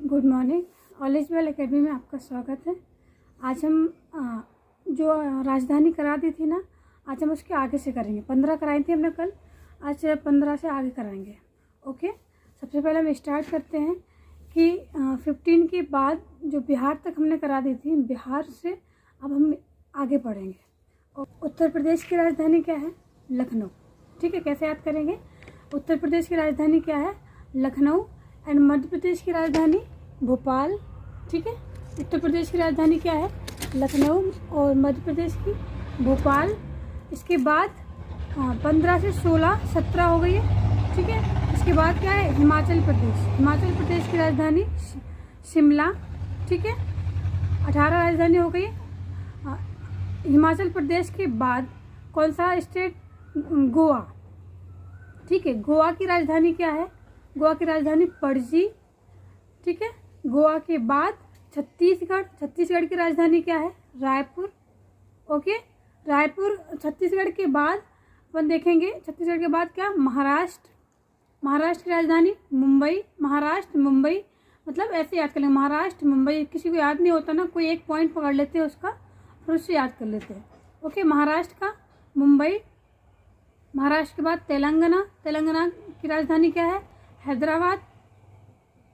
Good morning. All well academy में आपका स्वागत है। आज हम जो राजधानी करा दी थी ना, आज हम उसके आगे से करेंगे। 15 कराई थी हमने कल, आज 15 से आगे कराएंगे। ओके, सबसे पहले हम स्टार्ट करते हैं कि 15 के बाद जो बिहार तक हमने करा दी थी, बिहार से अब हम आगे पढ़ेंगे। उत्तर प्रदेश की राजधानी क्या है? लखनऊ। ठीक है, कैसे याद करेंगे? उत्तर प्रदेश की राजधानी क्या है? लखनऊ। एंड मध्य प्रदेश की राजधानी भोपाल। ठीक है, उत्तर प्रदेश की राजधानी क्या है? लखनऊ और मध्य प्रदेश की भोपाल। इसके बाद 15 से 16 17 हो गई है। ठीक है, इसके बाद क्या है? हिमाचल प्रदेश। हिमाचल प्रदेश की राजधानी शिमला। ठीक है, 18 राजधानी हो गई। हिमाचल प्रदेश के बाद कौन सा स्टेट? गोवा। ठीक है, गोवा की राजधानी क्या है? गोवा की राजधानी पणजी। ठीक है, गोवा के बाद छत्तीसगढ़। छत्तीसगढ़ की राजधानी क्या है? रायपुर। ओके, रायपुर। छत्तीसगढ़ के बाद अपन देखेंगे, छत्तीसगढ़ के बाद क्या? महाराष्ट्र। महाराष्ट्र की राजधानी मुंबई। महाराष्ट्र मुंबई, मतलब ऐसे याद कर लेंगे, महाराष्ट्र मुंबई। किसी को याद नहीं होता ना, कोई एक पॉइंट पकड़ लेते हैं उसका, फिर उससे याद कर लेते हैं। ओके, महाराष्ट्र का मुंबई। महाराष्ट्र के बाद तेलंगाना। तेलंगाना की राजधानी क्या है? हैदराबाद।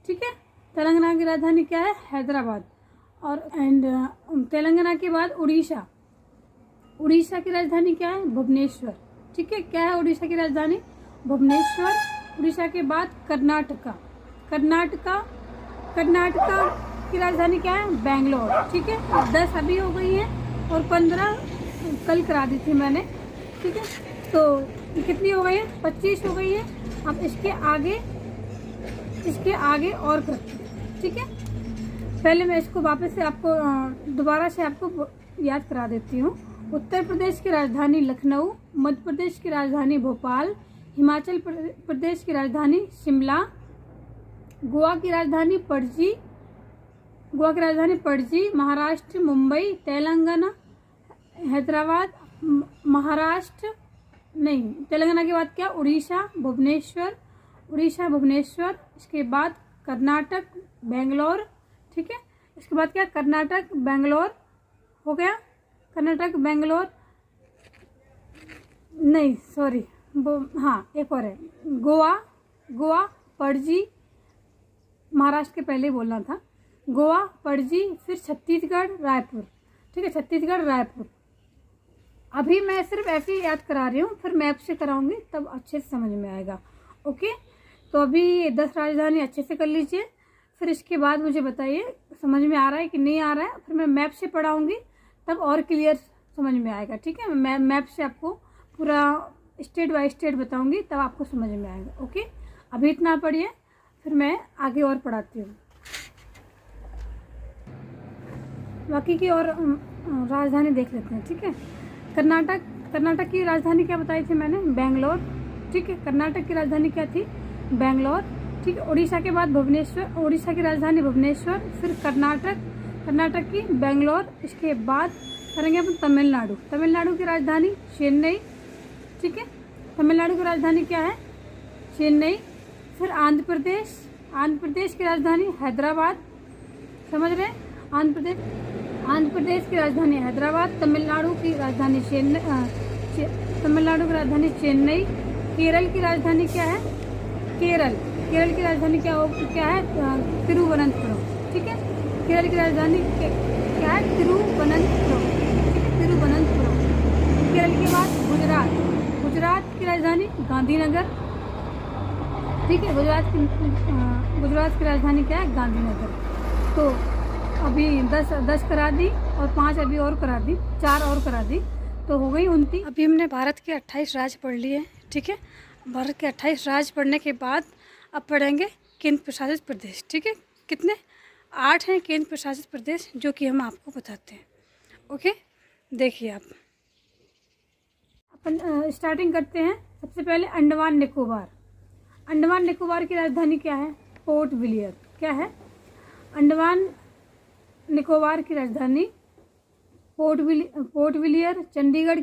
ठीक है, तेलंगाना की राजधानी क्या है? हैदराबाद। और तेलंगाना के बाद उड़ीसा। उड़ीसा की राजधानी क्या है? भुवनेश्वर। ठीक है, क्या है उड़ीसा की राजधानी? भुवनेश्वर। उड़ीसा के बाद कर्नाटका। कर्नाटका की राजधानी क्या है? बेंगलोर। ठीक है, 10 अभी हो गई है और 15 कल करा दी थी मैंने। ठीक है, तो कितनी हो गई है? 25 हो गई है। अब इसके आगे और करते हैं। ठीक है, पहले मैं इसको वापस से आपको दोबारा से आपको याद करा देती हूँ। उत्तर प्रदेश की राजधानी लखनऊ, मध्य प्रदेश की राजधानी भोपाल, हिमाचल प्रदेश की राजधानी शिमला, गोवा की राजधानी पणजी, महाराष्ट्र मुंबई, तेलंगाना हैदराबाद, महाराष्ट्र नहीं, तेलंगाना के बाद क्या? उड़ीसा भुवनेश्वर। इसके बाद कर्नाटक बेंगलोर। ठीक है, इसके बाद क्या? कर्नाटक बेंगलोर हो गया। कर्नाटक बेंगलोर नहीं, सॉरी, वो हाँ एक और है, गोवा पणजी। महाराष्ट्र के पहले बोलना था। गोवा पणजी, फिर छत्तीसगढ़ रायपुर। ठीक है, छत्तीसगढ़ रायपुर। अभी मैं सिर्फ ऐसे ही याद करा रही हूँ, फिर मैप से कराऊंगी तब अच्छे से समझ में आएगा। ओके, तो अभी 10 राजधानी अच्छे से कर लीजिए, फिर इसके बाद मुझे बताइए समझ में आ रहा है कि नहीं आ रहा है। फिर मैं मैप से पढ़ाऊंगी तब और क्लियर समझ में आएगा। ठीक है, मैं मैप से आपको पूरा स्टेट बाय स्टेट बताऊंगी, तब आपको समझ में आएगा। ओके, अभी इतना पढ़िए, फिर मैं आगे और पढ़ाती हूँ। बाकी की और राजधानी देख लेते हैं। ठीक है, कर्नाटक की राजधानी क्या बताई थी मैंने? बेंगलोर। ठीक है, कर्नाटक की राजधानी क्या थी? बेंगलोर। ठीक है, उड़ीसा के बाद भुवनेश्वर। उड़ीसा की राजधानी भुवनेश्वर, फिर कर्नाटक की बेंगलोर। इसके बाद करेंगे अपन तमिलनाडु की राजधानी चेन्नई। ठीक है, तमिलनाडु की राजधानी क्या है? चेन्नई। फिर आंध्र प्रदेश की राजधानी हैदराबाद। समझ रहे हैं? आंध्र प्रदेश की राजधानी हैदराबाद। तमिलनाडु की राजधानी चेन्नई। केरल की राजधानी क्या है? केरल की राजधानी क्या है? तिरुवनंतपुरम। ठीक है, केरल की राजधानी क्या है? तिरुवनंतपुरम। ठीक है, तिरुवनंतपुरम। केरल के बाद गुजरात की राजधानी गांधीनगर। ठीक है, गुजरात की राजधानी क्या है? गांधीनगर। तो अभी 10 करा दी और 5 अभी और करा दी, 4 और करा दी, तो हो गई 29। अभी हमने भारत के 28 राज्य पढ़ लिए। ठीक है, भारत के 28 राज्य पढ़ने के बाद अब पढ़ेंगे केंद्र प्रशासित प्रदेश। ठीक है, कितने? 8 हैं केंद्र प्रशासित प्रदेश, जो कि हम आपको बताते हैं। ओके, देखिए आप अपन स्टार्टिंग करते हैं। सबसे पहले अंडमान निकोबार की राजधानी क्या है? पोर्ट विलियर। क्या है? अंडमान निकोबार की राजधानी पोर्ट विलियर। चंडीगढ़,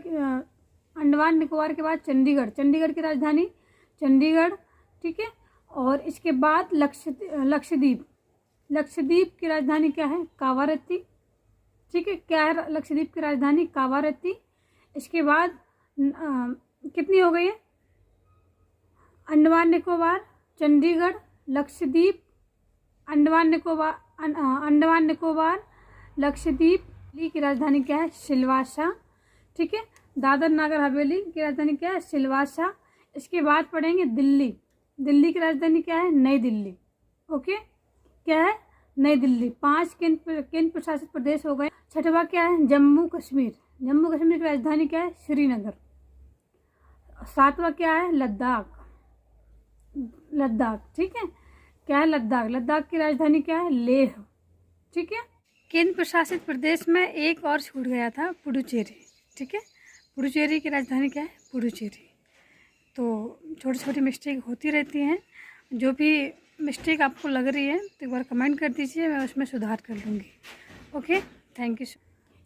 अंडमान निकोबार के बाद चंडीगढ़ की राजधानी चंडीगढ़। ठीक है, और इसके बाद लक्षद्वीप। लक्षद्वीप की राजधानी क्या है? कावारत्ती। ठीक है, क्या है लक्षद्वीप की राजधानी? कावारत्ती। इसके बाद कितनी हो गई है? अंडमान निकोबार, चंडीगढ़, लक्षद्वीप, अंडमान निकोबार, लक्षद्वीप। दिल्ली की राजधानी क्या है? सिलवासा। ठीक है, दादर नागर हवेली की राजधानी क्या है? सिलवासा। इसके बाद पढ़ेंगे दिल्ली। दिल्ली की राजधानी क्या है? नई दिल्ली। ओके, क्या है? नई दिल्ली। 5 केंद्र प्रशासित प्रदेश हो गए। छठवा क्या है? जम्मू कश्मीर। जम्मू कश्मीर की राजधानी क्या है? श्रीनगर। 7वां क्या है? लद्दाख। लद्दाख, ठीक है, क्या है? लद्दाख। लद्दाख की राजधानी क्या है? लेह। ठीक है, केंद्र प्रशासित प्रदेश में एक और छूट गया था, पुडुचेरी। ठीक है, पुडुचेरी की राजधानी क्या है? पुडुचेरी। तो छोटी छोटी मिस्टेक होती रहती हैं, जो भी मिस्टेक आपको लग रही है तो एक बार कमेंट कर दीजिए, मैं उसमें सुधार कर लूँगी। Okay, thank you.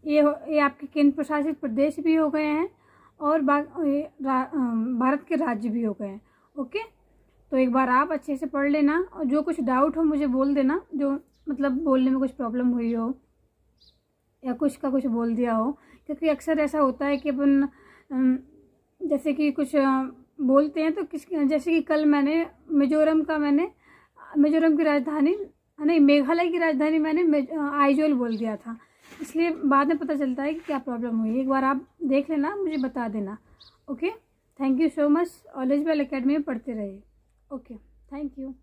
ये आपके केंद्र प्रशासित प्रदेश भी हो गए हैं और भारत के राज्य भी हो गए हैं। ओके, तो एक बार आप अच्छे से पढ़ लेना और जो कुछ डाउट हो मुझे बोल देना, जो मतलब बोलने में कुछ प्रॉब्लम हुई हो या कुछ का कुछ बोल दिया हो, क्योंकि अक्सर ऐसा होता है कि अपन जैसे कि कुछ बोलते हैं तो जैसे कि कल मैंने मिजोरम की राजधानी नहीं, मेघालय की राजधानी मैंने आइजोल बोल दिया था, इसलिए बाद में पता चलता है कि क्या प्रॉब्लम हुई। एक बार आप देख लेना, मुझे बता देना। Okay, thank you so much. ऑलेज बेल एकेडमी में पढ़ते रहिए। Okay, thank you.